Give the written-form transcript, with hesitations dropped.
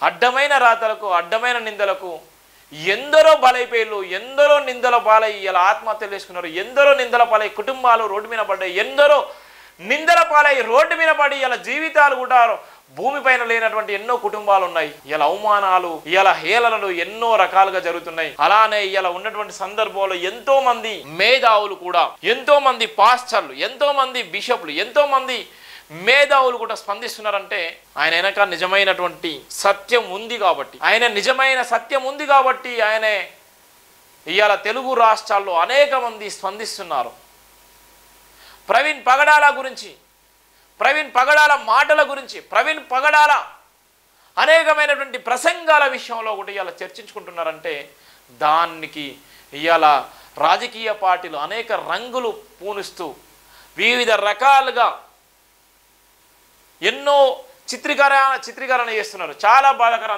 అడ్డమైన రాతలకు, అడ్డమైన నిందలకు ఎందరో బలైపోయారు, ఎందరో నిందల పాలై ఇలా ఆత్మహత్యలు చేసుకున్నారు, ఎందరో నిందల పాలై కుటుంబాలు రోడ్డు మీద పడ్డాయి, ఎందరో నిందల పాలై రోడ్డు మీద పడి ఇలా జీవితాలు కూడా భూమిపైన లేనటువంటి ఎన్నో కుటుంబాలు ఉన్నాయి. ఇలా అవమానాలు, ఇలా హేళనలు ఎన్నో రకాలుగా జరుగుతున్నాయి. అలానే ఇలా ఉన్నటువంటి సందర్భంలో ఎంతో మంది మేధావులు కూడా, ఎంతో మంది పాస్టర్లు, ఎంతో మంది బిషప్లు, ఎంతో మంది మేధావులు కూడా స్పందిస్తున్నారంటే ఆయన వెనక నిజమైనటువంటి సత్యం ఉంది కాబట్టి, ఆయన నిజమైన సత్యం ఉంది కాబట్టి ఆయనే ఇవాళ తెలుగు రాష్ట్రాల్లో అనేక మంది స్పందిస్తున్నారు. ప్రవీణ్ పగడాల గురించి, ప్రవీణ్ పగడాల మాటల గురించి, ప్రవీణ్ పగడాల అనేకమైనటువంటి ప్రసంగాల విషయంలో కూడా ఇవాళ చర్చించుకుంటున్నారంటే దానికి ఇవాళ రాజకీయ పార్టీలు అనేక రంగులు పూనిస్తూ వివిధ రకాలుగా ఎన్నో చిత్రీకరణ చేస్తున్నారు. చాలా బాధాకరం.